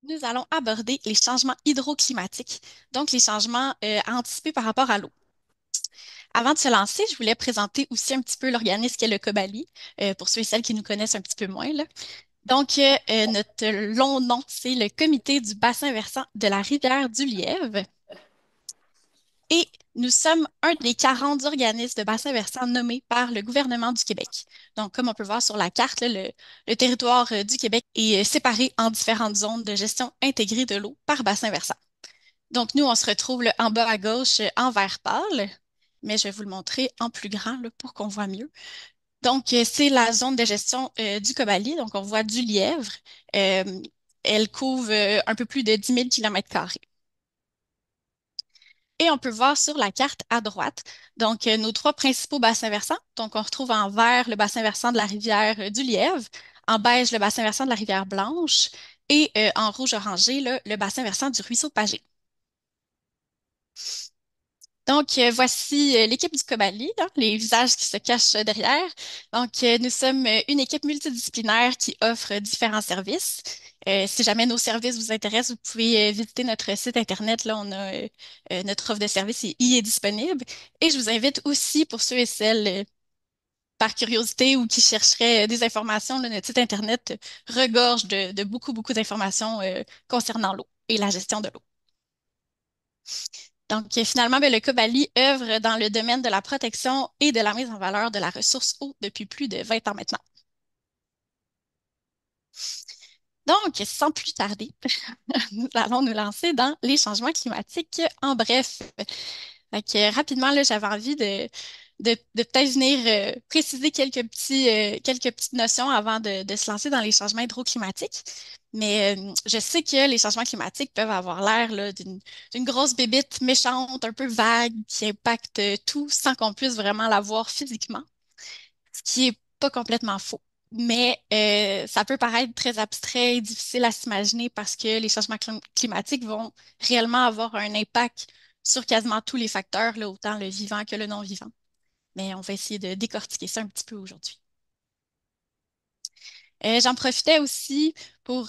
Nous allons aborder les changements hydroclimatiques, donc les changements à anticiper par rapport à l'eau. Avant de se lancer, je voulais présenter aussi un petit peu l'organisme qu'est le COBALI, pour ceux et celles qui nous connaissent un petit peu moins, là. Donc, notre long nom, c'est le Comité du bassin versant de la rivière du Lièvre. Et nous sommes un des 40 organismes de bassin versant nommés par le gouvernement du Québec. Donc, comme on peut voir sur la carte, là, le territoire du Québec est séparé en différentes zones de gestion intégrée de l'eau par bassin versant. Donc, nous, on se retrouve là, en bas à gauche en vert pâle, mais je vais vous le montrer en plus grand là, pour qu'on voit mieux. Donc, c'est la zone de gestion du Cobali. Donc, on voit du Lièvre. Euh, Elle couvre un peu plus de 10 000 km². Et on peut voir sur la carte à droite, donc nos trois principaux bassins versants. Donc, on retrouve en vert le bassin versant de la rivière du Lièvre, en beige le bassin versant de la rivière Blanche et en rouge orangé le bassin versant du ruisseau Pagé. Donc, voici l'équipe du Cobali, là, les visages qui se cachent derrière. Donc, nous sommes une équipe multidisciplinaire qui offre différents services. Si jamais nos services vous intéressent, vous pouvez visiter notre site Internet. Là, on a notre offre de service y est disponible. Et je vous invite aussi, pour ceux et celles par curiosité ou qui chercheraient des informations, là, notre site Internet regorge de beaucoup, beaucoup d'informations concernant l'eau et la gestion de l'eau. Donc, finalement, ben, le Cobali œuvre dans le domaine de la protection et de la mise en valeur de la ressource eau depuis plus de 20 ans maintenant. Donc, sans plus tarder, nous allons nous lancer dans les changements climatiques en bref. Fait que, rapidement, là, j'avais envie de peut-être venir préciser quelques petites notions avant de se lancer dans les changements hydroclimatiques. Mais je sais que les changements climatiques peuvent avoir l'air là, d'une grosse bébite méchante, un peu vague, qui impacte tout sans qu'on puisse vraiment la voir physiquement, ce qui est pas complètement faux. Mais ça peut paraître très abstrait et difficile à s'imaginer parce que les changements climatiques vont réellement avoir un impact sur quasiment tous les facteurs, là, autant le vivant que le non-vivant. Mais on va essayer de décortiquer ça un petit peu aujourd'hui. J'en profitais aussi pour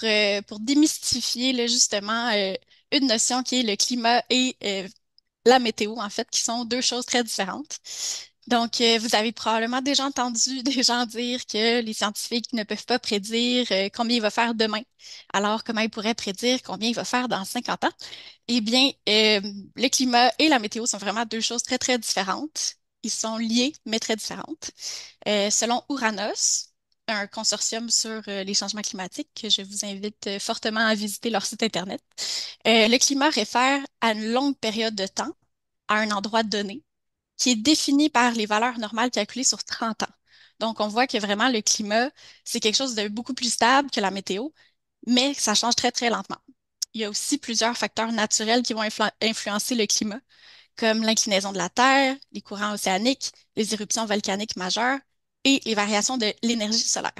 démystifier là, justement une notion qui est le climat et la météo, en fait, qui sont deux choses très différentes. Donc, vous avez probablement déjà entendu des gens dire que les scientifiques ne peuvent pas prédire combien il va faire demain. Alors, comment ils pourraient prédire combien il va faire dans 50 ans? Eh bien, le climat et la météo sont vraiment deux choses très, très différentes. Ils sont liés, mais très différentes. Selon Ouranos, un consortium sur les changements climatiques, que je vous invite fortement à visiter leur site Internet, le climat réfère à une longue période de temps, à un endroit donné, qui est défini par les valeurs normales calculées sur 30 ans. Donc, on voit que vraiment le climat, c'est quelque chose de beaucoup plus stable que la météo, mais ça change très, très lentement. Il y a aussi plusieurs facteurs naturels qui vont influencer le climat, comme l'inclinaison de la Terre, les courants océaniques, les éruptions volcaniques majeures et les variations de l'énergie solaire.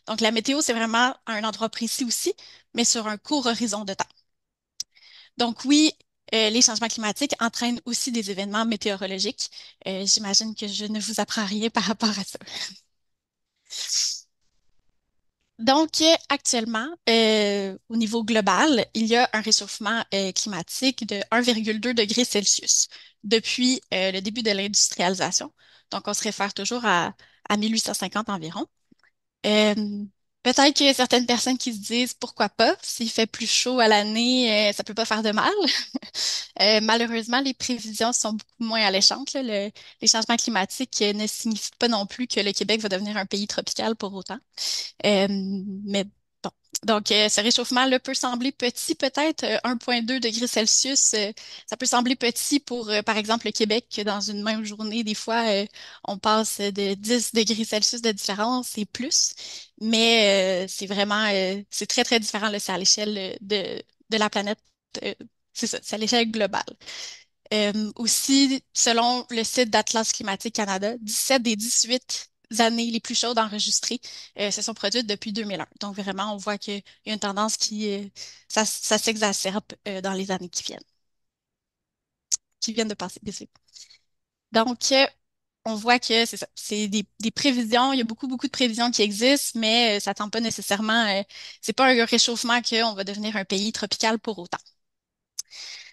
Donc, la météo, c'est vraiment à un endroit précis aussi, mais sur un court horizon de temps. Donc, oui, les changements climatiques entraînent aussi des événements météorologiques. J'imagine que je ne vous apprends rien par rapport à ça. Donc, actuellement, au niveau global, il y a un réchauffement climatique de 1,2 degrés Celsius depuis le début de l'industrialisation. Donc, on se réfère toujours à 1850 environ. Euh, Peut-être qu'il y a certaines personnes qui se disent pourquoi pas, s'il fait plus chaud à l'année, ça peut pas faire de mal. Malheureusement, les prévisions sont beaucoup moins alléchantes, là. Les changements climatiques ne signifient pas non plus que le Québec va devenir un pays tropical pour autant. Mais bon. Donc, ce réchauffement-là peut sembler petit, peut-être 1,2 degrés Celsius. Ça peut sembler petit pour, par exemple, le Québec, que dans une même journée, des fois, on passe de 10 degrés Celsius de différence et plus. Mais c'est vraiment, c'est très, très différent, là. C'est à l'échelle de la planète. euh, c'est ça, c'est à l'échelle globale. Aussi, selon le site d'Atlas Climatique Canada, 17 des 18 années les plus chaudes enregistrées se sont produites depuis 2001. Donc vraiment, on voit qu'il y a une tendance ça s'exacerbe dans les années qui viennent de passer. Désolé. Donc, on voit que c'est ça, c'est des prévisions, il y a beaucoup de prévisions qui existent, mais ça tend pas nécessairement, c'est pas un réchauffement qu'on va devenir un pays tropical pour autant.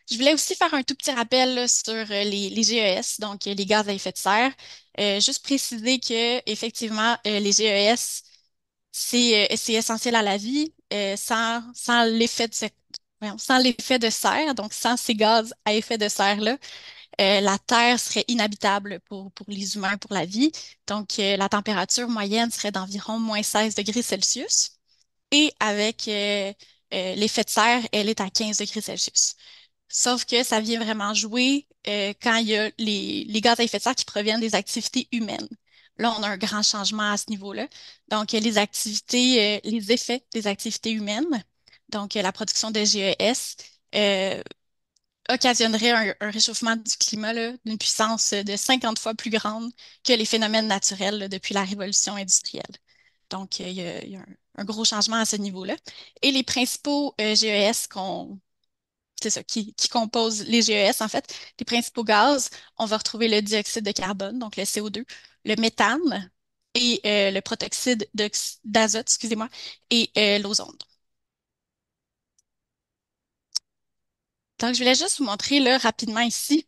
Je voulais aussi faire un tout petit rappel là, sur les GES, donc les gaz à effet de serre. Juste préciser que effectivement les GES c'est essentiel à la vie. Sans l'effet voyons, sans l'effet de serre, donc sans ces gaz à effet de serre-là, la Terre serait inhabitable pour les humains, pour la vie. Donc, la température moyenne serait d'environ moins 16 degrés Celsius. Et avec l'effet de serre, elle est à 15 degrés Celsius. Sauf que ça vient vraiment jouer quand il y a les gaz à effet de serre qui proviennent des activités humaines. Là, on a un grand changement à ce niveau-là. Donc, les effets des activités humaines, donc la production de GES, euh, occasionnerait un réchauffement du climat là, d'une puissance de 50 fois plus grande que les phénomènes naturels là, depuis la révolution industrielle. Donc, il y a un gros changement à ce niveau-là. Et les principaux GES c'est ça, qui composent les GES, en fait, les principaux gaz, on va retrouver le dioxyde de carbone, donc le CO2, le méthane et le protoxyde d'azote, excusez-moi, et l'ozone. Donc, je voulais juste vous montrer là, rapidement ici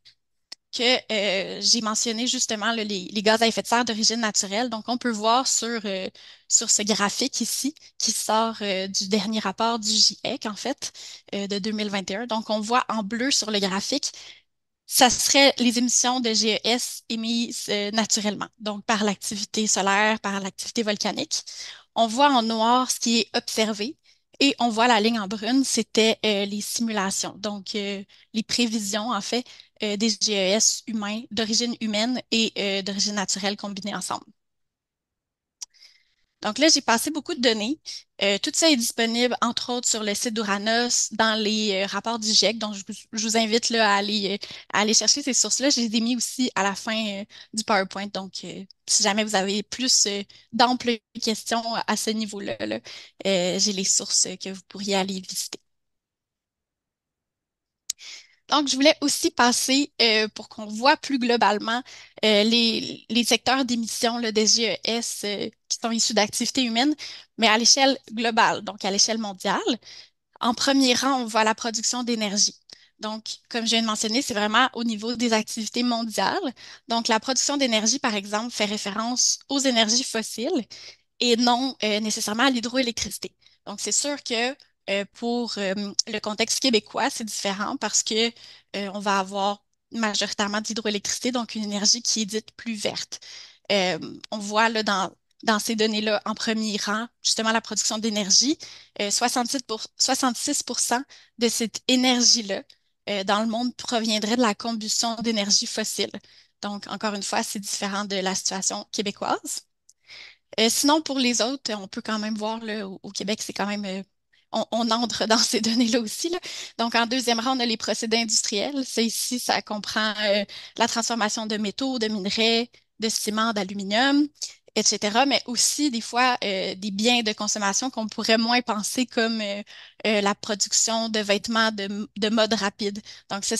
que j'ai mentionné justement là, les gaz à effet de serre d'origine naturelle. Donc, on peut voir sur ce graphique ici qui sort du dernier rapport du GIEC, en fait, de 2021. Donc, on voit en bleu sur le graphique ça serait les émissions de GES émises naturellement, donc par l'activité solaire, par l'activité volcanique. On voit en noir ce qui est observé et on voit la ligne en brune, c'était les simulations, donc les prévisions en fait des GES humains, d'origine humaine et d'origine naturelle combinées ensemble. Donc là, j'ai passé beaucoup de données. Tout ça est disponible, entre autres, sur le site d'Uranos, dans les rapports du GIEC. Donc, je vous invite là, à aller chercher ces sources-là. Je les ai mis aussi à la fin du PowerPoint. Donc, si jamais vous avez plus d'amples questions à ce niveau-là, là, j'ai les sources que vous pourriez aller visiter. Donc, je voulais aussi passer pour qu'on voit plus globalement les secteurs d'émissions là, des GES qui sont issus d'activités humaines, mais à l'échelle globale, donc à l'échelle mondiale. En premier rang, on voit la production d'énergie. Donc, comme je viens de mentionner, c'est vraiment au niveau des activités mondiales. Donc, la production d'énergie, par exemple, fait référence aux énergies fossiles et non nécessairement à l'hydroélectricité. Donc, c'est sûr que pour le contexte québécois, c'est différent parce que on va avoir majoritairement d'hydroélectricité, donc une énergie qui est dite plus verte. Euh, on voit là dans ces données-là en premier rang, justement la production d'énergie, 66% de cette énergie-là dans le monde proviendrait de la combustion d'énergie fossile. Donc, encore une fois, c'est différent de la situation québécoise. Sinon, pour les autres, on peut quand même voir là, au Québec, c'est quand même on entre dans ces données-là aussi, là. Donc, en deuxième rang, on a les procédés industriels. Ça ici, ça comprend la transformation de métaux, de minerais, de ciment, d'aluminium, etc. Mais aussi, des fois, des biens de consommation qu'on pourrait moins penser comme la production de vêtements de mode rapide. Donc, ça,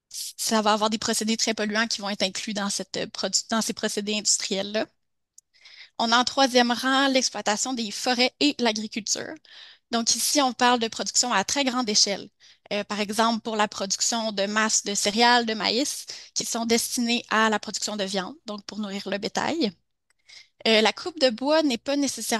ça va avoir des procédés très polluants qui vont être inclus dans dans ces procédés industriels-là. On a en troisième rang l'exploitation des forêts et l'agriculture. Donc ici, on parle de production à très grande échelle. Par exemple, pour la production de masse de céréales, de maïs, qui sont destinées à la production de viande, donc pour nourrir le bétail. La coupe de bois c'est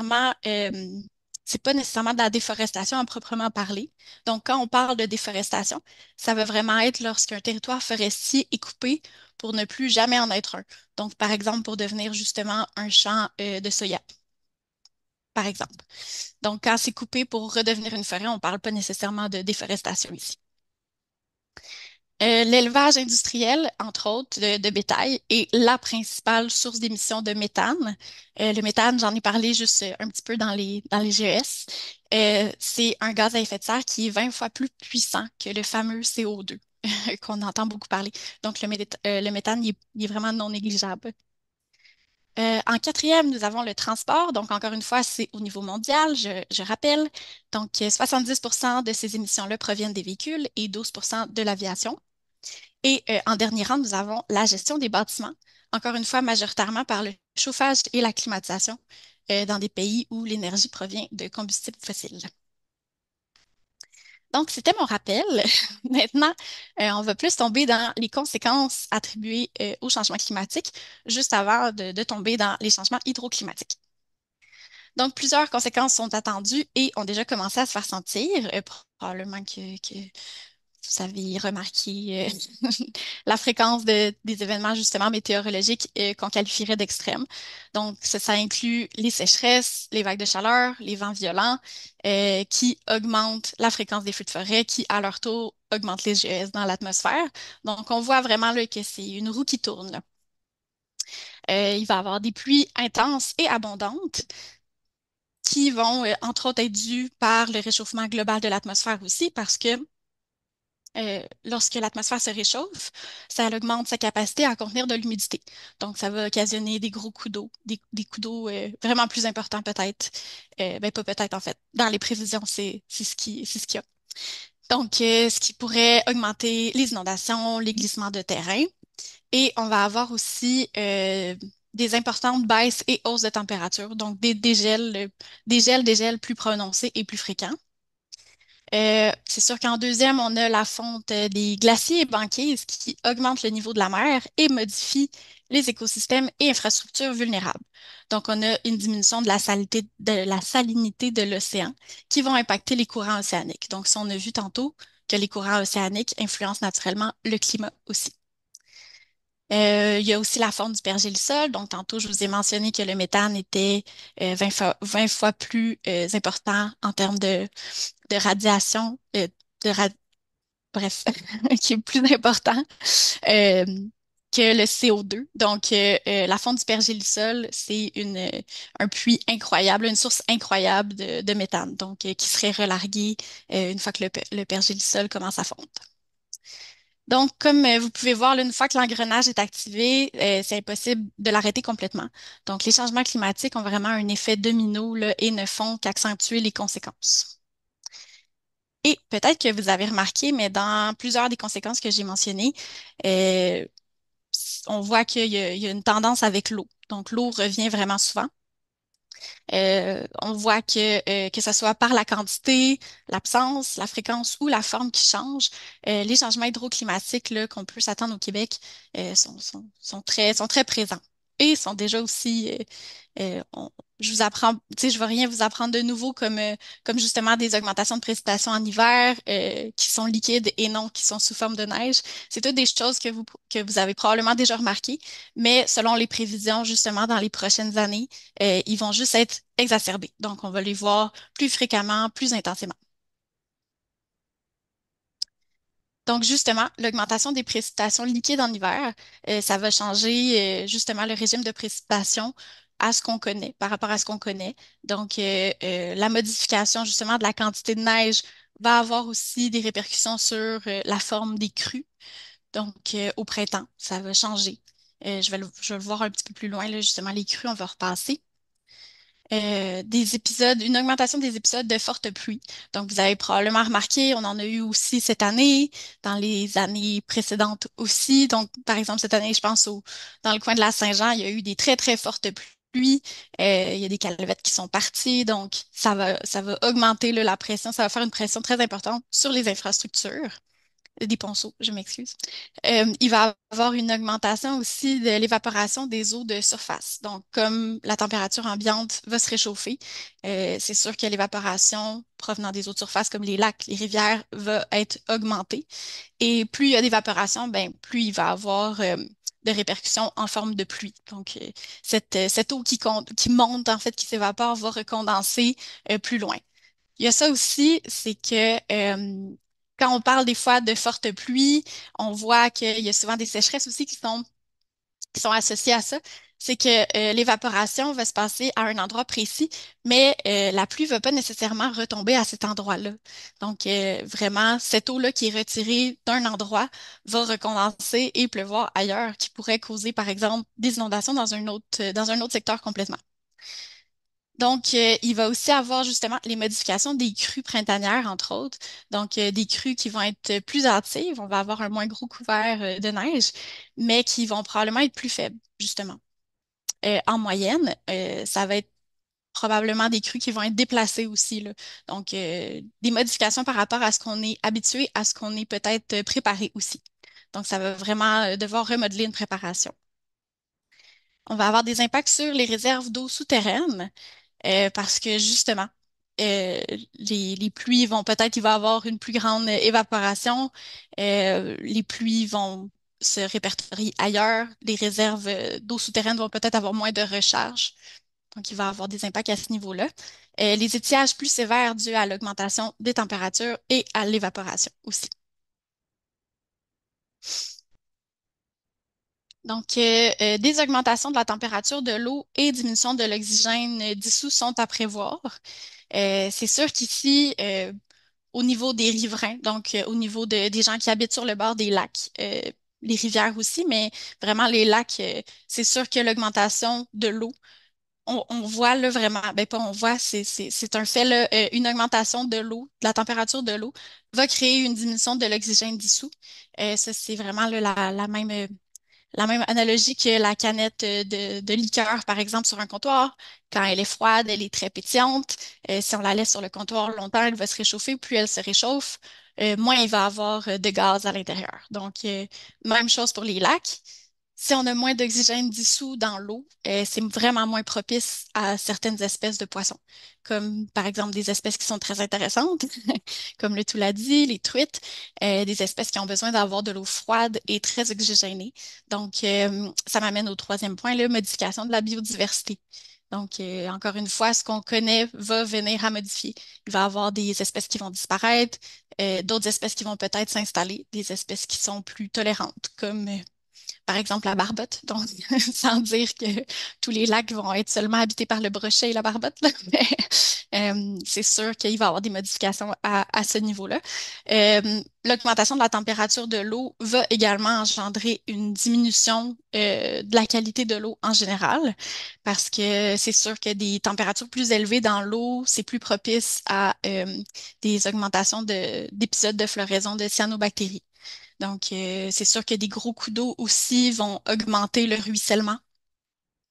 pas nécessairement de la déforestation à proprement parler. Donc, quand on parle de déforestation, ça va vraiment être lorsqu'un territoire forestier est coupé pour ne plus jamais en être un. Donc, par exemple, pour devenir justement un champ de soya, par exemple. Donc, quand c'est coupé pour redevenir une forêt, on ne parle pas nécessairement de déforestation ici. L'élevage industriel, entre autres, de bétail, est la principale source d'émissions de méthane. Le méthane, j'en ai parlé juste un petit peu dans les GES. C'est un gaz à effet de serre qui est 20 fois plus puissant que le fameux CO2 qu'on entend beaucoup parler. Donc, le méthane, il est vraiment non négligeable. En quatrième, nous avons le transport. Donc, encore une fois, c'est au niveau mondial, je rappelle. Donc, 70% de ces émissions-là proviennent des véhicules et 12% de l'aviation. Et en dernier rang, nous avons la gestion des bâtiments. encore une fois, majoritairement par le chauffage et la climatisation dans des pays où l'énergie provient de combustibles fossiles. Donc, c'était mon rappel. Maintenant, on va plus tomber dans les conséquences attribuées au changement climatique, juste avant de tomber dans les changements hydroclimatiques. Donc, plusieurs conséquences sont attendues et ont déjà commencé à se faire sentir. Probablement que vous avez remarqué la fréquence des événements justement météorologiques qu'on qualifierait d'extrêmes. Donc, ça inclut les sécheresses, les vagues de chaleur, les vents violents qui augmentent la fréquence des feux de forêt, qui à leur tour augmentent les GES dans l'atmosphère. Donc, on voit vraiment là, que c'est une roue qui tourne, là. Il va y avoir des pluies intenses et abondantes qui vont, entre autres, être dues par le réchauffement global de l'atmosphère aussi, parce que lorsque l'atmosphère se réchauffe, ça augmente sa capacité à contenir de l'humidité. Donc, ça va occasionner des gros coups d'eau, des coups d'eau vraiment plus importants peut-être. Ben, pas peut-être en fait. Dans les prévisions, c'est ce qu'il y a. Donc, ce qui pourrait augmenter les inondations, les glissements de terrain. Et on va avoir aussi des importantes baisses et hausses de température, donc des gels plus prononcés et plus fréquents. C'est sûr qu'en deuxième, on a la fonte des glaciers et banquises qui augmentent le niveau de la mer et modifient les écosystèmes et infrastructures vulnérables. Donc, on a une diminution de la salinité de l'océan qui vont impacter les courants océaniques. Donc, si on a vu tantôt que les courants océaniques influencent naturellement le climat aussi. Il y a aussi la fonte du pergélisol. Donc, tantôt, je vous ai mentionné que le méthane était 20 fois plus important en termes de radiation, de ra- bref, qui est plus important euh, que le CO2. Donc, la fonte du pergélisol, c'est un puits incroyable, une source incroyable de méthane, donc qui serait relarguée une fois que le pergélisol commence à fondre. Donc, comme vous pouvez voir, là, une fois que l'engrenage est activé, c'est impossible de l'arrêter complètement. Donc, les changements climatiques ont vraiment un effet domino là, et ne font qu'accentuer les conséquences. Et peut-être que vous avez remarqué, mais dans plusieurs des conséquences que j'ai mentionnées, euh, on voit qu'il y a une tendance avec l'eau. Donc, l'eau revient vraiment souvent. On voit que ce soit par la quantité, l'absence, la fréquence ou la forme qui change, les changements hydroclimatiques là, qu'on peut s'attendre au Québec sont très présents et sont déjà aussi, je vous apprends, tu sais, je vais rien vous apprendre de nouveau comme justement des augmentations de précipitations en hiver qui sont liquides et non qui sont sous forme de neige. C'est toutes des choses que vous avez probablement déjà remarquées, mais selon les prévisions justement dans les prochaines années, ils vont juste être exacerbés. Donc, on va les voir plus fréquemment, plus intensément. Donc, justement, l'augmentation des précipitations liquides en hiver, ça va changer justement le régime de précipitation à ce qu'on connaît, par rapport à ce qu'on connaît. Donc, la modification justement de la quantité de neige va avoir aussi des répercussions sur la forme des crues. Donc, au printemps, ça va changer. Je vais le voir un petit peu plus loin, là, justement, les crues, on va repasser. Des épisodes, une augmentation des épisodes de fortes pluies. Donc, vous avez probablement remarqué, on en a eu aussi cette année, dans les années précédentes aussi. Donc, par exemple, cette année, je pense dans le coin de la Saint-Jean, il y a eu des très, très fortes pluies. Il y a des calvettes qui sont parties. Donc, ça va augmenter là, la pression. Ça va faire une pression très importante sur les infrastructures des ponceaux, je m'excuse. Il va y avoir une augmentation aussi de l'évaporation des eaux de surface. Donc, comme la température ambiante va se réchauffer, c'est sûr que l'évaporation provenant des eaux de surface, comme les lacs, les rivières, va être augmentée. Et plus il y a d'évaporation, ben, plus il va y avoir de répercussions en forme de pluie. Donc, cette eau qui monte, en fait, qui s'évapore, va recondenser plus loin. Il y a ça aussi, c'est que quand on parle des fois de fortes pluies, on voit qu'il y a souvent des sécheresses aussi qui sont associées à ça. C'est que l'évaporation va se passer à un endroit précis, mais la pluie ne va pas nécessairement retomber à cet endroit-là. Donc, vraiment, cette eau-là qui est retirée d'un endroit va recondenser et pleuvoir ailleurs, qui pourrait causer, par exemple, des inondations dans un autre secteur complètement. Donc, il va aussi avoir justement les modifications des crues printanières, entre autres. Donc, des crues qui vont être plus hâtives. On va avoir un moins gros couvert de neige, mais qui vont probablement être plus faibles, justement. En moyenne, ça va être probablement des crues qui vont être déplacées aussi, là. Donc, des modifications par rapport à ce qu'on est habitué, à ce qu'on est peut-être préparé aussi. Donc, ça va vraiment devoir remodeler une préparation. On va avoir des impacts sur les réserves d'eau souterraines parce que justement, euh, les pluies vont peut-être, il va y avoir une plus grande évaporation, les pluies vont se répertorier ailleurs, les réserves d'eau souterraine vont peut-être avoir moins de recharge, donc il va y avoir des impacts à ce niveau-là. Les étiages plus sévères dus à l'augmentation des températures et à l'évaporation aussi. Donc, des augmentations de la température de l'eau et diminution de l'oxygène dissous sont à prévoir. C'est sûr qu'ici, au niveau des riverains, donc au niveau des gens qui habitent sur le bord des lacs, les rivières aussi, mais vraiment les lacs, c'est sûr que l'augmentation de l'eau, on voit là vraiment, ben pas on voit, c'est un fait là, une augmentation de l'eau, de la température de l'eau va créer une diminution de l'oxygène dissous. Ça, c'est vraiment là, la même analogie que la canette de liqueur, par exemple, sur un comptoir. Quand elle est froide, elle est très pétillante. Si on la laisse sur le comptoir longtemps, elle va se réchauffer. Plus elle se réchauffe, moins il va y avoir de gaz à l'intérieur. Donc, même chose pour les lacs. Si on a moins d'oxygène dissous dans l'eau, c'est vraiment moins propice à certaines espèces de poissons, comme par exemple des espèces qui sont très intéressantes, comme le touladi, les truites, des espèces qui ont besoin d'avoir de l'eau froide et très oxygénée. Donc, ça m'amène au troisième point, la modification de la biodiversité. Donc, encore une fois, ce qu'on connaît va venir à modifier. Il va y avoir des espèces qui vont disparaître, d'autres espèces qui vont peut-être s'installer, des espèces qui sont plus tolérantes, comme par exemple la barbotte. Donc, sans dire que tous les lacs vont être seulement habités par le brochet et la barbotte, là, mais c'est sûr qu'il va y avoir des modifications à ce niveau-là. L'augmentation de la température de l'eau va également engendrer une diminution de la qualité de l'eau en général, parce que c'est sûr que des températures plus élevées dans l'eau, c'est plus propice à des augmentations d'épisodes de floraison de cyanobactéries. Donc, c'est sûr que des gros coups d'eau aussi vont augmenter le ruissellement.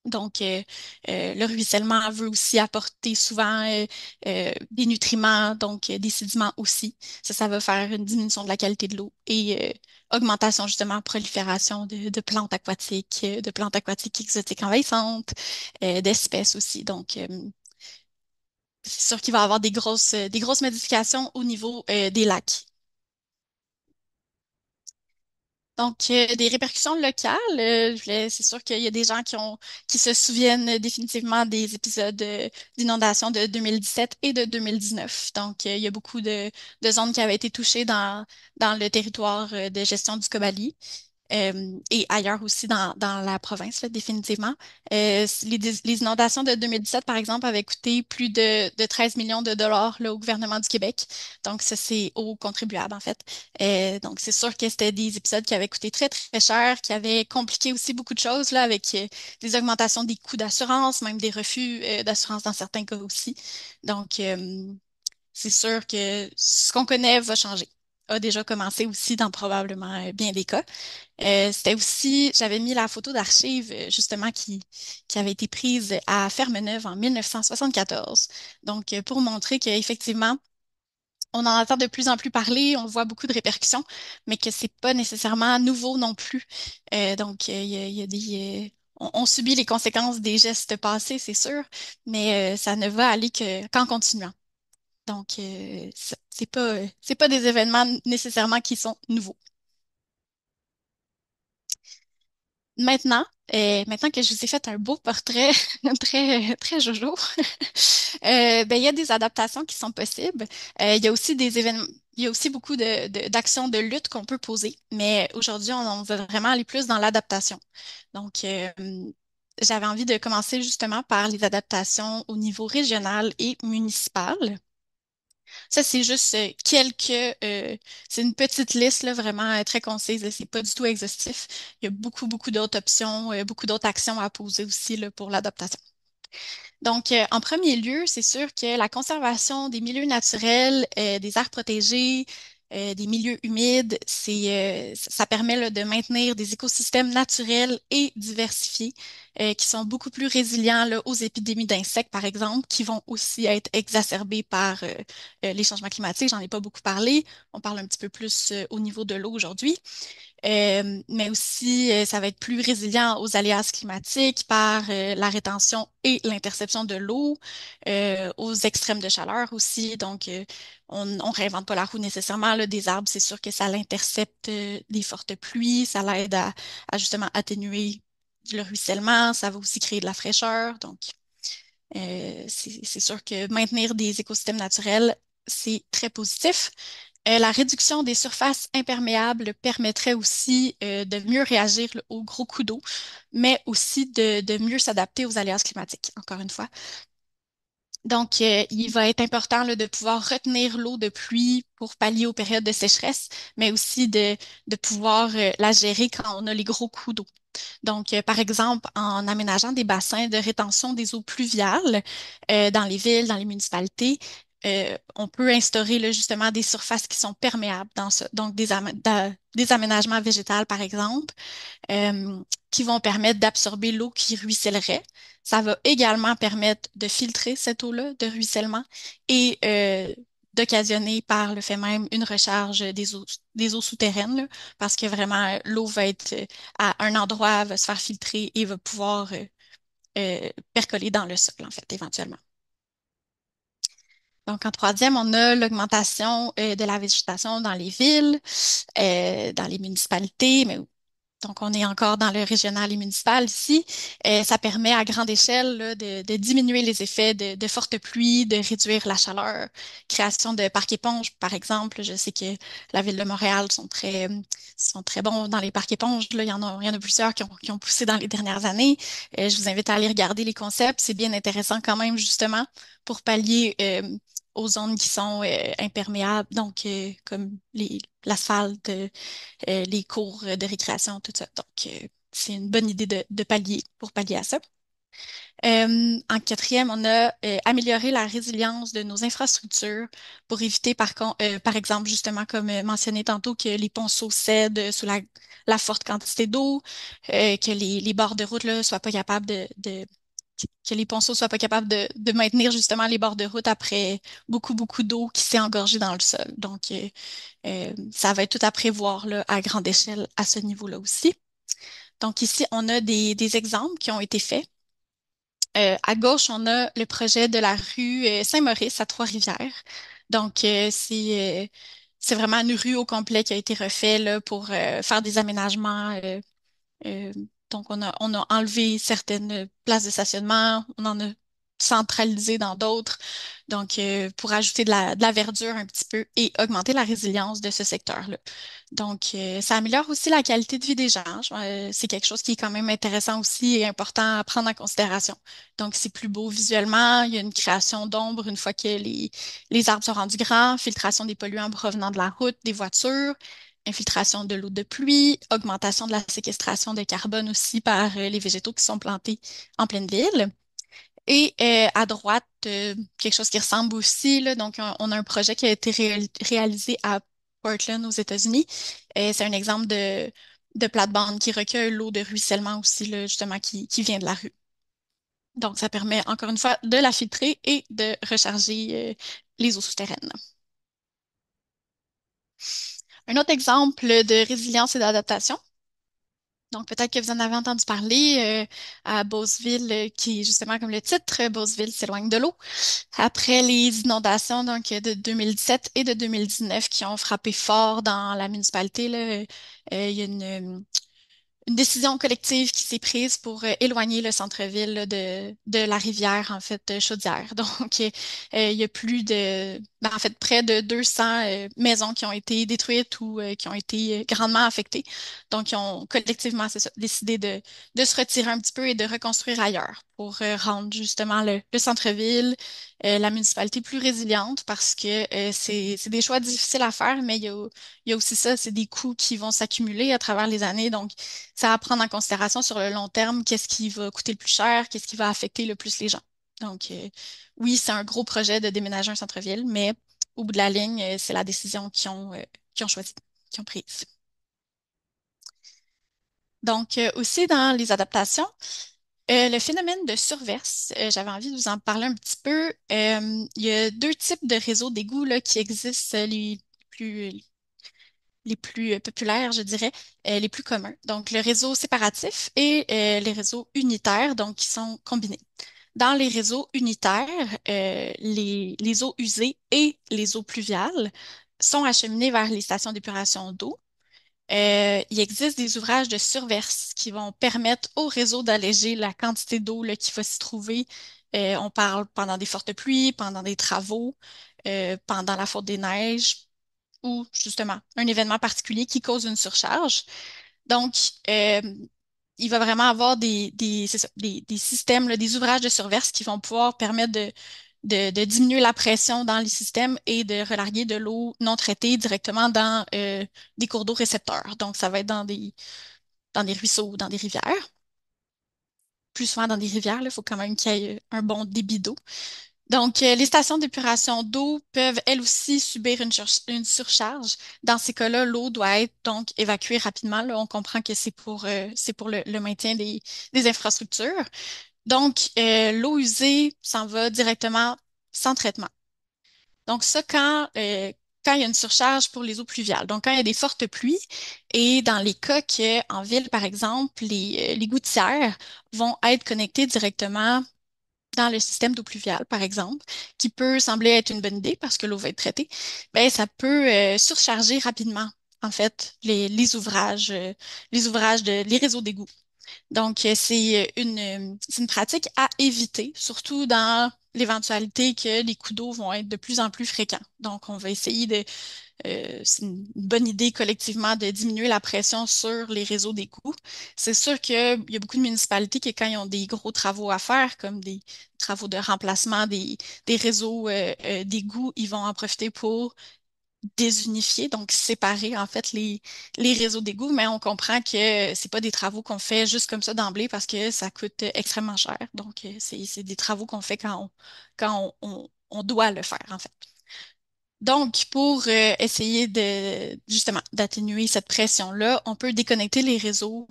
Donc, le ruissellement veut aussi apporter souvent des nutriments, donc des sédiments aussi. Ça va faire une diminution de la qualité de l'eau et augmentation justement, prolifération de plantes aquatiques, de plantes aquatiques exotiques envahissantes, d'espèces aussi. Donc, c'est sûr qu'il va y avoir des grosses modifications au niveau des lacs. Donc, des répercussions locales, c'est sûr qu'il y a des gens qui se souviennent définitivement des épisodes d'inondation de 2017 et de 2019. Donc, il y a beaucoup de zones qui avaient été touchées dans le territoire de gestion du Cobali et ailleurs aussi dans la province, là, définitivement. Les inondations de 2017, par exemple, avaient coûté plus de 13 millions de dollars là, au gouvernement du Québec. Donc, ça, c'est aux contribuables, en fait. Donc, c'est sûr que c'était des épisodes qui avaient coûté très, très cher, qui avaient compliqué aussi beaucoup de choses, là, avec des augmentations des coûts d'assurance, même des refus d'assurance dans certains cas aussi. Donc, c'est sûr que ce qu'on connaît va changer. A déjà commencé aussi dans probablement bien des cas. C'était aussi, j'avais mis la photo d'archives justement qui avait été prise à Fermeneuve en 1974. Donc, pour montrer qu'effectivement, on en entend de plus en plus parler, on voit beaucoup de répercussions, mais que c'est pas nécessairement nouveau non plus. Donc, il y a on subit les conséquences des gestes passés, c'est sûr, mais ça ne va aller qu'en continuant. Donc, c'est pas des événements nécessairement qui sont nouveaux. Maintenant que je vous ai fait un beau portrait très, très jojo, ben, il y a des adaptations qui sont possibles. Il y a aussi des événements, il y a aussi beaucoup d'actions de lutte qu'on peut poser, mais aujourd'hui, on veut vraiment aller plus dans l'adaptation. Donc, j'avais envie de commencer justement par les adaptations au niveau régional et municipal. Ça, c'est juste c'est une petite liste là, vraiment très concise. Là. C'est pas du tout exhaustif. Il y a beaucoup, beaucoup d'autres options, beaucoup d'autres actions à poser aussi là, pour l'adaptation. Donc, en premier lieu, c'est sûr que la conservation des milieux naturels, des aires protégées, des milieux humides, ça permet là, de maintenir des écosystèmes naturels et diversifiés qui sont beaucoup plus résilients là, aux épidémies d'insectes, par exemple, qui vont aussi être exacerbées par les changements climatiques. J'en ai pas beaucoup parlé. On parle un petit peu plus au niveau de l'eau aujourd'hui. Mais aussi, ça va être plus résilient aux aléas climatiques par la rétention et l'interception de l'eau, aux extrêmes de chaleur aussi. Donc, on réinvente pas la roue nécessairement, là. Des arbres, c'est sûr que ça l'intercepte des fortes pluies, ça l'aide à justement atténuer le ruissellement, ça va aussi créer de la fraîcheur. Donc, c'est sûr que maintenir des écosystèmes naturels, c'est très positif. La réduction des surfaces imperméables permettrait aussi de mieux réagir là, aux gros coups d'eau, mais aussi de mieux s'adapter aux aléas climatiques, encore une fois. Donc, il va être important là, de pouvoir retenir l'eau de pluie pour pallier aux périodes de sécheresse, mais aussi de pouvoir la gérer quand on a les gros coups d'eau. Donc, par exemple, en aménageant des bassins de rétention des eaux pluviales dans les villes, dans les municipalités, on peut instaurer là, justement des surfaces qui sont perméables dans ce, donc des aménagements végétaux, par exemple, qui vont permettre d'absorber l'eau qui ruissellerait. Ça va également permettre de filtrer cette eau-là de ruissellement et d'occasionner par le fait même une recharge des eaux souterraines, là, parce que vraiment, l'eau va être à un endroit, va se faire filtrer et va pouvoir percoler dans le sol, en fait, éventuellement. Donc, en troisième, on a l'augmentation de la végétation dans les villes, dans les municipalités, mais donc, on est encore dans le régional et municipal ici. Ça permet à grande échelle là, de diminuer les effets de fortes pluies, de réduire la chaleur. Création de parcs éponges, par exemple. Je sais que la ville de Montréal sont très bons dans les parcs éponges. Là, il y en a plusieurs qui ont poussé dans les dernières années. Je vous invite à aller regarder les concepts. C'est bien intéressant quand même, justement, pour pallier aux zones qui sont imperméables, donc comme l'asphalte, les cours de récréation, tout ça. Donc, c'est une bonne idée de pallier pour pallier à ça. En quatrième, on a amélioré la résilience de nos infrastructures pour éviter, par exemple, justement, comme mentionné tantôt, que les ponceaux cèdent sous la forte quantité d'eau, que les bords de route là, soient pas capables que les ponceaux soient pas capables de maintenir justement les bords de route après beaucoup d'eau qui s'est engorgée dans le sol. Donc, ça va être tout à prévoir là, à grande échelle à ce niveau-là aussi. Donc ici, on a des exemples qui ont été faits. À gauche, on a le projet de la rue Saint-Maurice à Trois-Rivières. Donc, c'est vraiment une rue au complet qui a été refait là, pour faire des aménagements euh, donc, on a enlevé certaines places de stationnement, on en a centralisé dans d'autres, donc pour ajouter de la verdure un petit peu et augmenter la résilience de ce secteur-là. Donc, ça améliore aussi la qualité de vie des gens. C'est quelque chose qui est quand même intéressant aussi et important à prendre en considération. Donc, c'est plus beau visuellement, il y a une création d'ombre une fois que les arbres sont rendus grands, filtration des polluants provenant de la route, des voitures, infiltration de l'eau de pluie, augmentation de la séquestration de carbone aussi par les végétaux qui sont plantés en pleine ville. Et à droite, quelque chose qui ressemble aussi, là, donc on a un projet qui a été réalisé à Portland aux États-Unis. C'est un exemple de plate-bande qui recueille l'eau de ruissellement aussi, là, justement, qui vient de la rue. Donc, ça permet encore une fois de la filtrer et de recharger les eaux souterraines. Un autre exemple de résilience et d'adaptation. Donc, peut-être que vous en avez entendu parler à Beauceville, qui est justement comme le titre, Beauceville s'éloigne de l'eau. Après les inondations donc, de 2017 et de 2019 qui ont frappé fort dans la municipalité, là, il y a une décision collective qui s'est prise pour éloigner le centre-ville là, de la rivière, en fait, Chaudière. Donc, il y a en fait, près de 200 maisons qui ont été détruites ou qui ont été grandement affectées. Donc, ils ont collectivement, c'est ça, décidé de se retirer un petit peu et de reconstruire ailleurs pour rendre justement le centre-ville, la municipalité plus résiliente parce que c'est des choix difficiles à faire, mais il y a aussi ça, c'est des coûts qui vont s'accumuler à travers les années. Donc, ça à prendre en considération sur le long terme, qu'est-ce qui va coûter le plus cher, qu'est-ce qui va affecter le plus les gens. Donc, oui, c'est un gros projet de déménager un centre-ville, mais au bout de la ligne, c'est la décision qu'ils ont choisie, qu'ils ont prise. Donc, aussi dans les adaptations, le phénomène de surverse, j'avais envie de vous en parler un petit peu. Il y a deux types de réseaux d'égouts là, qui existent, plus, les plus populaires, je dirais, les plus communs. Donc, le réseau séparatif et les réseaux unitaires, donc qui sont combinés. Dans les réseaux unitaires, les eaux usées et les eaux pluviales sont acheminées vers les stations d'épuration d'eau. Il existe des ouvrages de surverse qui vont permettre au réseau d'alléger la quantité d'eau là, qui va s'y trouver. On parle pendant des fortes pluies, pendant des travaux, pendant la fonte des neiges ou justement un événement particulier qui cause une surcharge. Donc, euh, il va vraiment avoir c'est ça, des systèmes, là, des ouvrages de surverse qui vont pouvoir permettre de diminuer la pression dans les systèmes et de relarguer de l'eau non traitée directement dans des cours d'eau récepteurs. Donc, ça va être dans des ruisseaux ou dans des rivières. Plus souvent dans des rivières, il faut quand même qu'il y ait un bon débit d'eau. Donc, les stations d'épuration d'eau peuvent elles aussi subir une surcharge. Dans ces cas-là, l'eau doit être donc évacuée rapidement. Là, on comprend que c'est pour le maintien des infrastructures. Donc, l'eau usée s'en va directement sans traitement. Donc, ça, quand il y a une surcharge pour les eaux pluviales, donc quand il y a des fortes pluies, et dans les cas qu'en ville, par exemple, les gouttières vont être connectées directement dans le système d'eau pluviale, par exemple, qui peut sembler être une bonne idée parce que l'eau va être traitée, ben, ça peut surcharger rapidement, en fait, les ouvrages les réseaux d'égouts. Donc, c'est une pratique à éviter, surtout dans l'éventualité que les coups d'eau vont être de plus en plus fréquents. Donc, on va essayer c'est une bonne idée collectivement de diminuer la pression sur les réseaux d'égouts. C'est sûr qu'il y a beaucoup de municipalités qui, quand ils ont des gros travaux à faire, comme des travaux de remplacement des réseaux d'égouts, ils vont en profiter pour désunifier, donc séparer en fait les réseaux d'égouts, mais on comprend que c'est pas des travaux qu'on fait juste comme ça d'emblée parce que ça coûte extrêmement cher. Donc, c'est des travaux qu'on fait quand on doit le faire, en fait. Donc, pour essayer justement d'atténuer cette pression-là, on peut déconnecter les réseaux,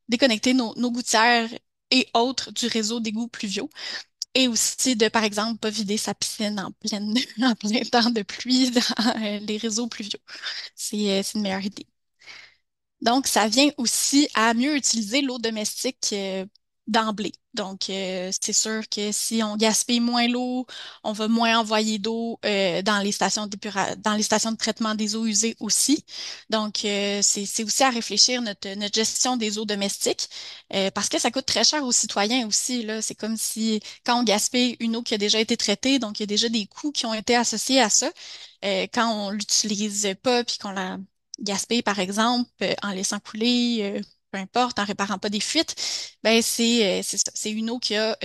déconnecter nos gouttières et autres du réseau d'égouts pluviaux. Et aussi de, par exemple, pas vider sa piscine en plein temps de pluie dans les réseaux pluviaux. C'est une meilleure idée. Donc, ça vient aussi à mieux utiliser l'eau domestique d'emblée. Donc, c'est sûr que si on gaspille moins l'eau, on va moins envoyer d'eau dans les stations de traitement des eaux usées aussi. Donc, c'est aussi à réfléchir notre gestion des eaux domestiques parce que ça coûte très cher aux citoyens aussi, là. C'est comme si quand on gaspille une eau qui a déjà été traitée, donc il y a déjà des coûts qui ont été associés à ça. Quand on l'utilise pas puis qu'on la gaspiller, par exemple, en laissant couler, peu importe, en réparant pas des fuites, ben c'est ça. C'est une eau qui a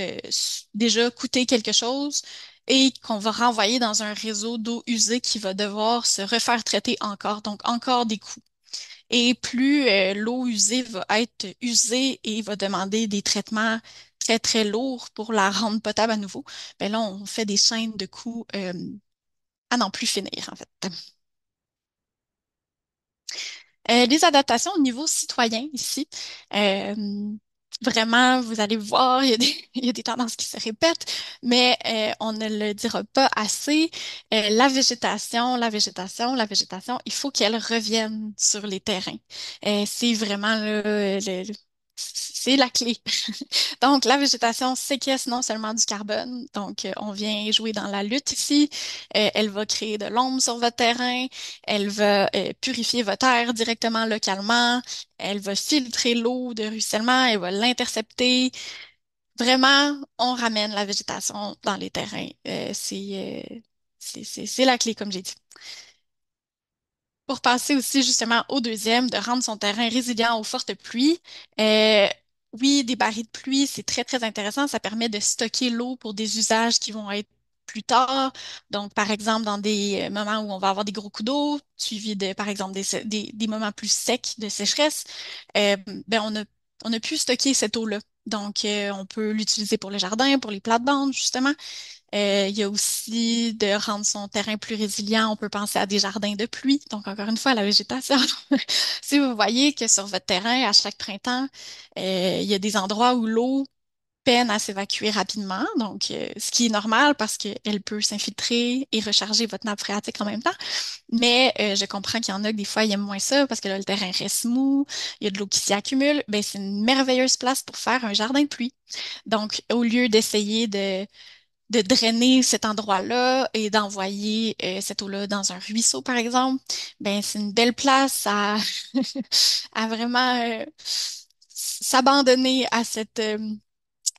déjà coûté quelque chose et qu'on va renvoyer dans un réseau d'eau usée qui va devoir se refaire traiter encore, donc encore des coûts. Et plus l'eau usée va être usée et va demander des traitements très, très lourds pour la rendre potable à nouveau, ben là, on fait des chaînes de coûts à n'en plus finir, en fait. Les adaptations au niveau citoyen ici, euh, vraiment, vous allez voir, il y a il y a des tendances qui se répètent, mais on ne le dira pas assez. La végétation, il faut qu'elle revienne sur les terrains. C'est vraiment c'est la clé. Donc, la végétation séquestre non seulement du carbone, donc on vient jouer dans la lutte ici. Elle va créer de l'ombre sur votre terrain. Elle va purifier votre air directement localement. Elle va filtrer l'eau de ruissellement. Elle va l'intercepter. Vraiment, on ramène la végétation dans les terrains. C'est la clé, comme j'ai dit. Pour passer aussi justement au deuxième, de rendre son terrain résilient aux fortes pluies. Oui, des barils de pluie, c'est très, très intéressant. Ça permet de stocker l'eau pour des usages qui vont être plus tard. Donc, par exemple, dans des moments où on va avoir des gros coups d'eau, suivis de, par exemple, des moments plus secs de sécheresse, euh, ben, on a pu stocker cette eau-là. Donc, on peut l'utiliser pour le jardin, pour les plates-bandes, justement. Il y a aussi de rendre son terrain plus résilient. On peut penser à des jardins de pluie. Donc, encore une fois, la végétation. Si vous voyez que sur votre terrain, à chaque printemps, il y a des endroits où l'eau peine à s'évacuer rapidement. Donc, ce qui est normal parce qu'elle peut s'infiltrer et recharger votre nappe phréatique en même temps. Mais je comprends qu'il y en a que des fois, ils aiment moins ça parce que là, le terrain reste mou, il y a de l'eau qui s'y accumule. Ben, c'est une merveilleuse place pour faire un jardin de pluie. Donc, au lieu d'essayer de drainer cet endroit-là et d'envoyer cette eau-là dans un ruisseau, par exemple, ben c'est une belle place à, à vraiment s'abandonner à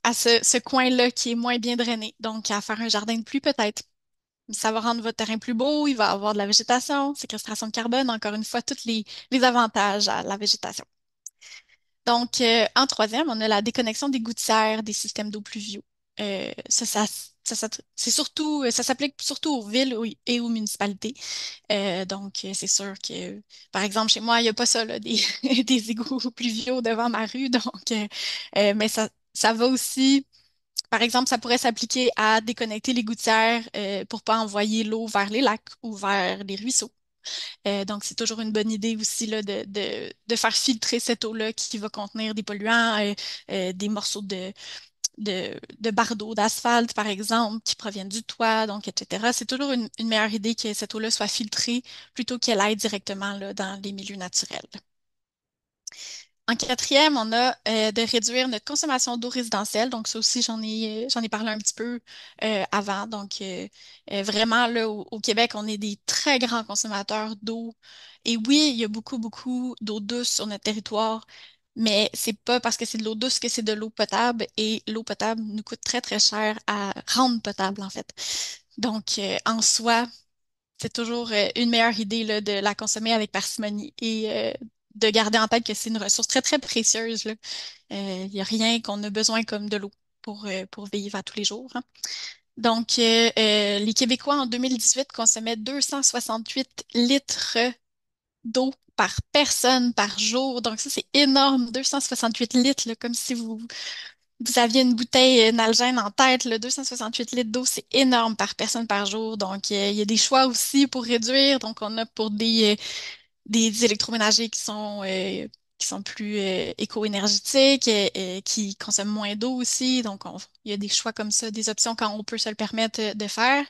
à ce coin-là qui est moins bien drainé. Donc, à faire un jardin de pluie peut-être. Ça va rendre votre terrain plus beau, il va avoir de la végétation, séquestration de carbone, encore une fois, tous les avantages à la végétation. Donc, en troisième, on a la déconnexion des gouttières des systèmes d'eau pluviaux. C'est surtout, ça s'applique surtout aux villes et aux municipalités. Donc, c'est sûr que, par exemple, chez moi, il n'y a pas ça, là, des égouts pluviaux devant ma rue. Donc, mais ça va aussi, par exemple, ça pourrait s'appliquer à déconnecter les gouttières pour pas envoyer l'eau vers les lacs ou vers les ruisseaux. Donc, c'est toujours une bonne idée aussi là, de faire filtrer cette eau-là qui va contenir des polluants, des morceaux de barres d'eau, d'asphalte, par exemple, qui proviennent du toit, donc, etc. C'est toujours une meilleure idée que cette eau-là soit filtrée plutôt qu'elle aille directement là, dans les milieux naturels. En quatrième, on a de réduire notre consommation d'eau résidentielle. Donc, ça aussi, j'en ai parlé un petit peu avant. Donc, vraiment, là, au Québec, on est des très grands consommateurs d'eau. Et oui, il y a beaucoup, beaucoup d'eau douce sur notre territoire, mais c'est pas parce que c'est de l'eau douce que c'est de l'eau potable. Et l'eau potable nous coûte très, très cher à rendre potable, en fait. Donc, en soi, c'est toujours une meilleure idée là, de la consommer avec parcimonie et de garder en tête que c'est une ressource très, très précieuse, là. Il n'y a rien qu'on a besoin comme de l'eau pour vivre à tous les jours, hein. Donc, les Québécois en 2018 consommaient 268 litres d'eau par personne par jour. Donc, ça, c'est énorme, 268 litres, là, comme si vous aviez une bouteille Nalgene en tête, là, 268 litres d'eau, c'est énorme par personne par jour. Donc, il y a des choix aussi pour réduire. Donc, on a pour des électroménagers qui sont plus éco-énergétiques, qui consomment moins d'eau aussi. Donc, il y a des choix comme ça, des options quand on peut se le permettre de faire.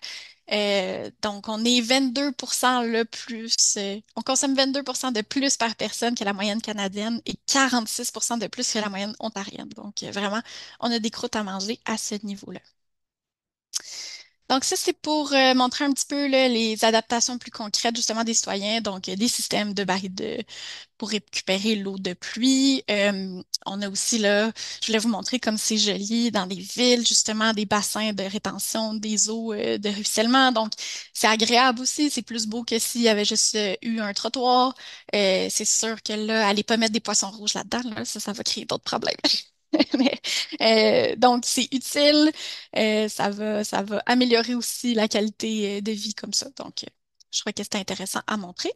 Donc, on est 22% le plus, on consomme 22% de plus par personne que la moyenne canadienne et 46% de plus que la moyenne ontarienne. Donc, vraiment, on a des croûtes à manger à ce niveau-là. Donc ça, c'est pour montrer un petit peu là, les adaptations plus concrètes justement des citoyens, donc des systèmes de barils pour récupérer l'eau de pluie. On a aussi là, je voulais vous montrer comme c'est joli dans les villes, justement, des bassins de rétention des eaux de ruissellement. Donc, c'est agréable aussi, c'est plus beau que s'il y avait juste eu un trottoir. C'est sûr que là, allez pas mettre des poissons rouges là-dedans, là, ça va créer d'autres problèmes. Mais, donc, c'est utile. Ça va améliorer aussi la qualité de vie comme ça. Donc, je crois que c'est intéressant à montrer.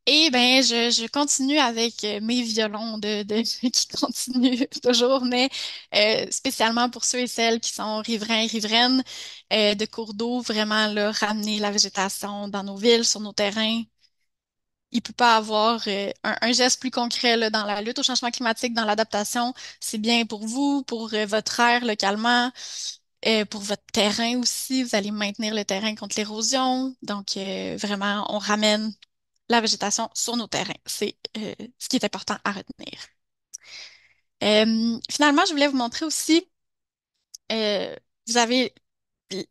Et ben, je continue avec mes violons qui continuent toujours, mais spécialement pour ceux et celles qui sont riverains et riveraines de cours d'eau, vraiment là, ramener la végétation dans nos villes, sur nos terrains. Il peut pas avoir un geste plus concret là, dans la lutte au changement climatique, dans l'adaptation. C'est bien pour vous, pour votre air localement, pour votre terrain aussi. Vous allez maintenir le terrain contre l'érosion. Donc, vraiment, on ramène la végétation sur nos terrains. C'est ce qui est important à retenir. Finalement, je voulais vous montrer aussi, euh, vous avez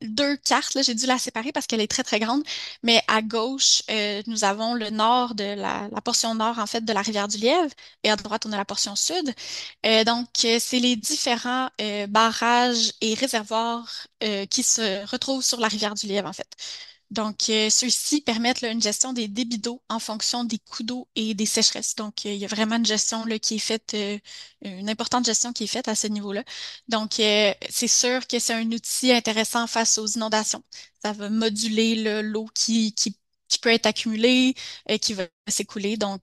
deux cartes, là, j'ai dû la séparer parce qu'elle est très, très grande, mais à gauche, nous avons le nord de la portion nord, en fait, de la rivière du Lièvre, et à droite, on a la portion sud. Donc, c'est les différents barrages et réservoirs qui se retrouvent sur la rivière du Lièvre, en fait. Donc, ceux-ci permettent là, une gestion des débits d'eau en fonction des coûts d'eau et des sécheresses. Donc, il y a vraiment une gestion là, qui est faite, une importante gestion qui est faite à ce niveau-là. Donc, c'est sûr que c'est un outil intéressant face aux inondations. Ça va moduler là, l'eau qui peut être accumulée, qui va s'écouler. Donc,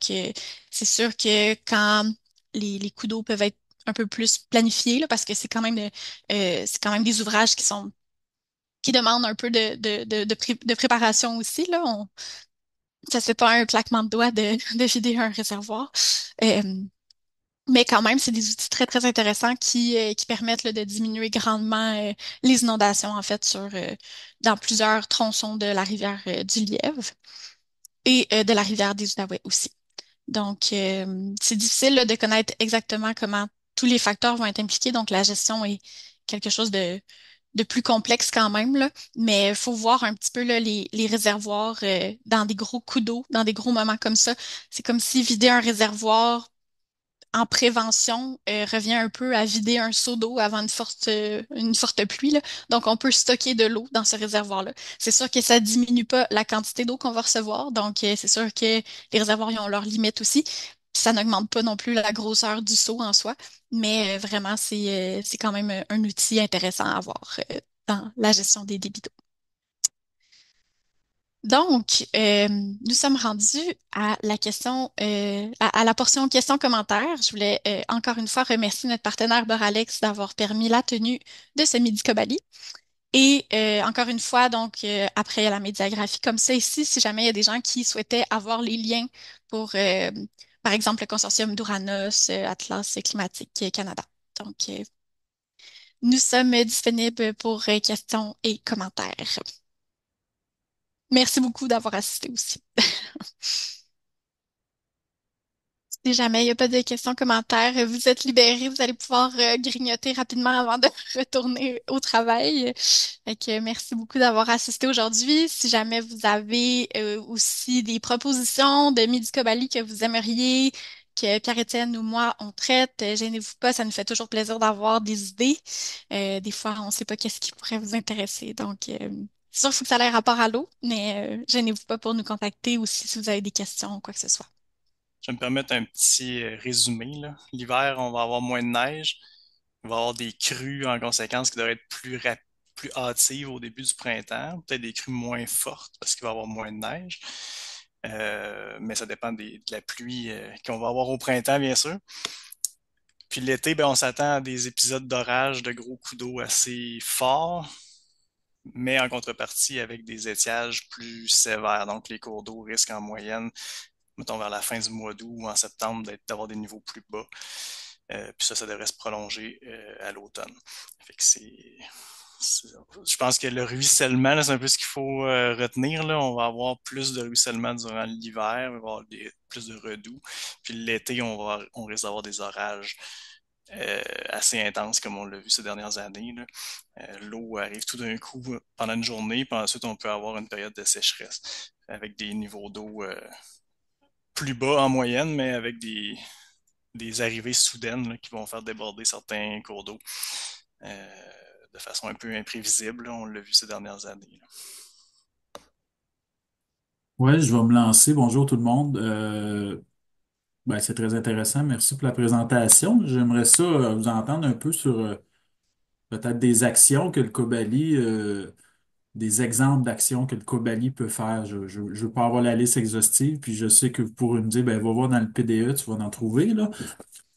c'est sûr que quand les coûts d'eau peuvent être un peu plus planifiés, là, parce que c'est quand même des ouvrages qui demande un peu de préparation aussi, là. Ça se fait pas un claquement de doigts de vider un réservoir. Euh, mais quand même, c'est des outils très, très intéressants qui permettent là, de diminuer grandement les inondations, en fait, dans plusieurs tronçons de la rivière du Lièvre et de la rivière des Outaouais aussi. Donc, c'est difficile là, de connaître exactement comment tous les facteurs vont être impliqués. Donc, la gestion est quelque chose de plus complexe quand même, là. Mais il faut voir un petit peu là, les réservoirs dans des gros coups d'eau, dans des gros moments comme ça. C'est comme si vider un réservoir en prévention revient un peu à vider un seau d'eau avant une forte pluie, là. Donc, on peut stocker de l'eau dans ce réservoir-là. C'est sûr que ça diminue pas la quantité d'eau qu'on va recevoir. Donc, c'est sûr que les réservoirs ils ont leurs limites aussi. Ça n'augmente pas non plus la grosseur du seau en soi, mais vraiment, c'est quand même un outil intéressant à avoir dans la gestion des débits d'eau. Donc, nous sommes rendus à la question, à la portion questions-commentaires. Je voulais encore une fois remercier notre partenaire Boralex d'avoir permis la tenue de ce Midi Kobali. Et encore une fois, donc, après la médiagraphie comme ça ici, si jamais il y a des gens qui souhaitaient avoir les liens pour, par exemple, le consortium d'Uranos, Atlas Climatique Canada. Donc, nous sommes disponibles pour questions et commentaires. Merci beaucoup d'avoir assisté aussi. Si jamais il n'y a pas de questions, commentaires, vous êtes libérés, vous allez pouvoir grignoter rapidement avant de retourner au travail. Fait que merci beaucoup d'avoir assisté aujourd'hui. Si jamais vous avez aussi des propositions de Midi Kobali que vous aimeriez que Pierre-Étienne ou moi on traite, gênez-vous pas, ça nous fait toujours plaisir d'avoir des idées. Des fois, on ne sait pas qu'est-ce qui pourrait vous intéresser. Donc, c'est sûr qu'il faut que ça ait rapport à l'eau, mais gênez-vous pas pour nous contacter aussi si vous avez des questions ou quoi que ce soit. Je vais me permettre un petit résumé, là. L'hiver, on va avoir moins de neige. Il va y avoir des crues en conséquence qui devraient être plus hâtives au début du printemps. Peut-être des crues moins fortes parce qu'il va y avoir moins de neige. Mais ça dépend de la pluie qu'on va avoir au printemps, bien sûr. Puis l'été, ben, on s'attend à des épisodes d'orage, de gros coups d'eau assez forts, mais en contrepartie avec des étiages plus sévères. Donc les cours d'eau risquent en moyenne, mettons vers la fin du mois d'août ou en septembre, d'avoir des niveaux plus bas. Puis ça devrait se prolonger à l'automne. Fait que je pense que le ruissellement, là, c'est un peu ce qu'il faut retenir, là. On va avoir plus de ruissellement durant l'hiver, on va avoir plus de redoux. Puis l'été, on risque d'avoir des orages assez intenses comme on l'a vu ces dernières années, là. L'eau arrive tout d'un coup pendant une journée, puis ensuite on peut avoir une période de sécheresse avec des niveaux d'eau plus bas en moyenne, mais avec des arrivées soudaines là, qui vont faire déborder certains cours d'eau euh, de façon un peu imprévisible, là. On l'a vu ces dernières années, là. Ouais, je vais me lancer. Bonjour tout le monde. Ben, c'est très intéressant. Merci pour la présentation. J'aimerais ça vous entendre un peu sur peut-être des actions que le Kobali, des exemples d'actions que le Kobali peut faire. Je veux pas avoir la liste exhaustive, puis je sais que vous pourrez me dire, ben, va voir dans le PDE, tu vas en trouver, là.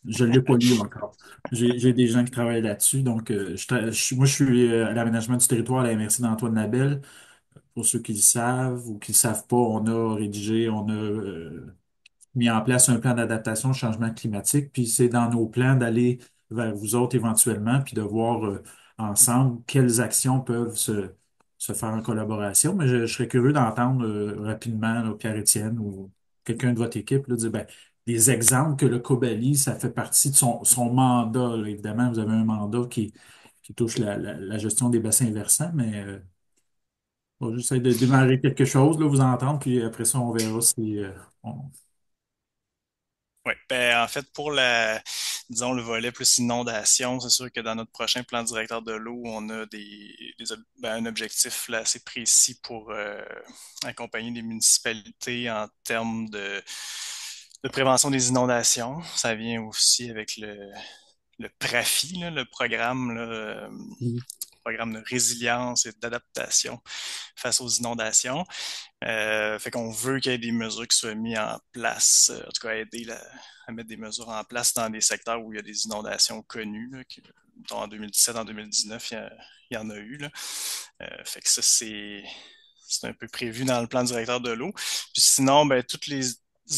Je ne l'ai pas lu encore. J'ai des gens qui travaillent là-dessus. Donc, moi, je suis à l'aménagement du territoire à la MRC d'Antoine Labelle. Pour ceux qui le savent ou qui ne le savent pas, on a rédigé, on a mis en place un plan d'adaptation au changement climatique, puis c'est dans nos plans d'aller vers vous autres éventuellement, puis de voir ensemble quelles actions peuvent se faire en collaboration. Mais je serais curieux d'entendre rapidement là, Pierre-Étienne ou quelqu'un de votre équipe là, dire ben, des exemples que le COBALI, ça fait partie de son mandat, là. Évidemment, vous avez un mandat qui touche la gestion des bassins versants, mais j'essaie de démarrer quelque chose, là, vous entendre, puis après ça, on verra si on- Ouais, ben, en fait, disons, le volet plus inondation, c'est sûr que dans notre prochain plan directeur de l'eau, on a un objectif là, assez précis pour accompagner les municipalités en termes de prévention des inondations. Ça vient aussi avec le PRAFI, là, le programme, là, Mhm. programme de résilience et d'adaptation face aux inondations. Fait qu'on veut qu'il y ait des mesures qui soient mises en place, en tout cas aider à mettre des mesures en place dans des secteurs où il y a des inondations connues, là, en 2017, en 2019, il y en a eu. Là. Fait que ça, c'est un peu prévu dans le plan directeur de l'eau. Puis sinon, ben, toutes les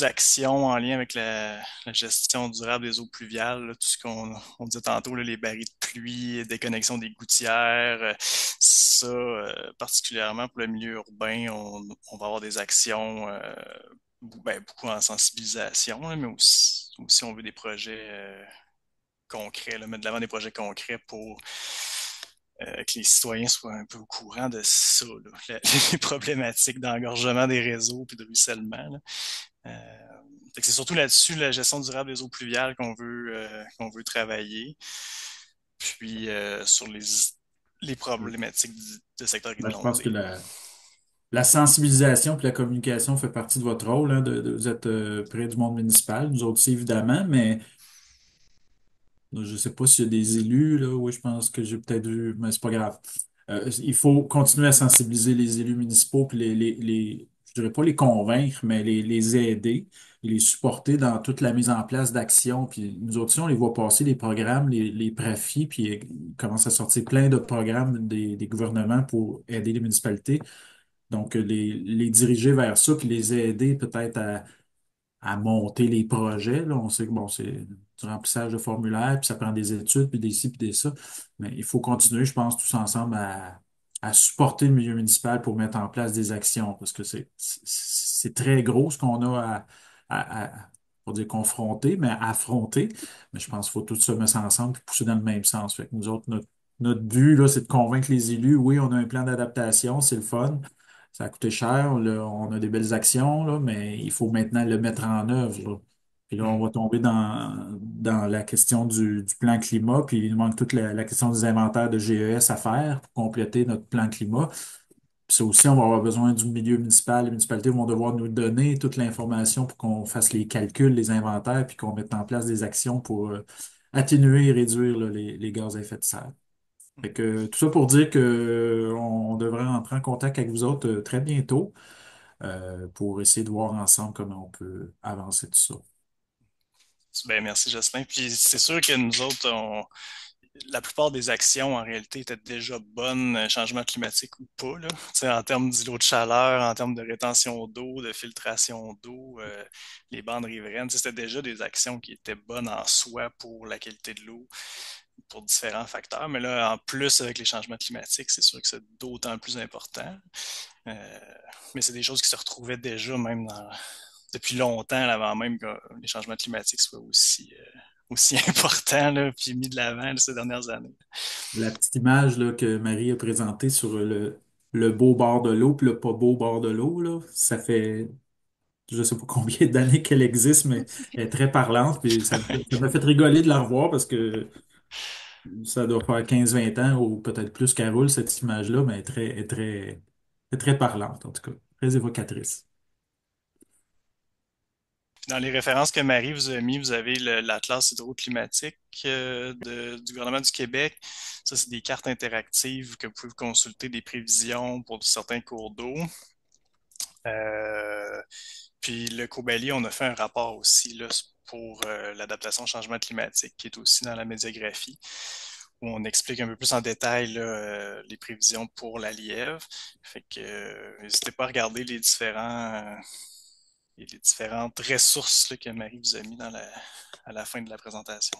actions en lien avec la gestion durable des eaux pluviales, là, tout ce qu'on on disait tantôt, là, les barils de pluie, déconnexion des gouttières, ça, particulièrement pour le milieu urbain, on va avoir des actions beaucoup en sensibilisation, là, mais aussi on veut des projets concrets, là, mettre de l'avant des projets concrets pour que les citoyens soient un peu au courant de ça, là, les problématiques d'engorgement des réseaux puis de ruissellement. Là. Fait que c'est surtout là-dessus, la gestion durable des eaux pluviales qu'on veut travailler. Puis sur les problématiques de secteur Ben, je pense que inondé. la sensibilisation et la communication fait partie de votre rôle, hein, vous êtes près du monde municipal, nous autres aussi évidemment, mais je ne sais pas s'il y a des élus, là, oui, je pense que j'ai peut-être vu, mais c'est pas grave. Il faut continuer à sensibiliser les élus municipaux, puis je dirais pas les convaincre, mais les aider, et les supporter dans toute la mise en place d'actions. Puis nous autres, aussi, on les voit passer, les programmes, les PRAFI, puis il commence à sortir plein de programmes des gouvernements pour aider les municipalités. Donc, les diriger vers ça, puis les aider peut-être à monter les projets. Là. On sait que bon, c'est du remplissage de formulaires, puis ça prend des études, puis des ci, puis des ça. Mais il faut continuer, je pense, tous ensemble à supporter le milieu municipal pour mettre en place des actions, parce que c'est très gros ce qu'on a pour dire confronter, mais à affronter. Mais je pense qu'il faut tous se mettre ensemble et pousser dans le même sens. Fait que nous autres, notre but, là, c'est de convaincre les élus. Oui, on a un plan d'adaptation, c'est le fun. Ça a coûté cher, là, on a des belles actions, là, mais il faut maintenant le mettre en œuvre. Là. Puis là, on Hmm. va tomber dans la question du plan climat, puis il nous manque toute la question des inventaires de GES à faire pour compléter notre plan climat. Puis ça aussi, on va avoir besoin du milieu municipal. Les municipalités vont devoir nous donner toute l'information pour qu'on fasse les calculs, les inventaires, puis qu'on mette en place des actions pour atténuer et réduire là, les gaz à effet de serre. Fait que, tout ça pour dire que on devrait entrer en contact avec vous autres très bientôt pour essayer de voir ensemble comment on peut avancer tout ça. Ben, merci Jocelyn. Puis c'est sûr que nous autres, la plupart des actions en réalité étaient déjà bonnes, changement climatique ou pas, là. Tu sais, en termes d'îlots de chaleur, en termes de rétention d'eau, de filtration d'eau, les bandes riveraines, tu sais, c'était déjà des actions qui étaient bonnes en soi pour la qualité de l'eau, pour différents facteurs. Mais là, en plus, avec les changements climatiques, c'est sûr que c'est d'autant plus important. Euh, mais c'est des choses qui se retrouvaient déjà même depuis longtemps, là, avant même que les changements climatiques soient aussi importants, là, puis mis de l'avant là, ces dernières années. La petite image là, que Marie a présentée sur le beau bord de l'eau puis le pas beau bord de l'eau, là, ça fait je sais pas combien d'années qu'elle existe, mais elle est très parlante. Puis ça m'a fait rigoler de la revoir parce que ça doit faire 15 20 ans ou peut-être plus qu'elle roule, cette image-là, mais elle est très parlante, en tout cas. Très évocatrice. Dans les références que Marie vous a mis, vous avez l'Atlas hydroclimatique du gouvernement du Québec. Ça, c'est des cartes interactives que vous pouvez consulter des prévisions pour certains cours d'eau. Euh, Puis le Cobali, on a fait un rapport aussi là, pour l'adaptation au changement climatique, qui est aussi dans la médiographie, où on explique un peu plus en détail là, les prévisions pour la lièvre. Fait que n'hésitez pas à regarder les différentes ressources là, que Marie vous a mis à la fin de la présentation.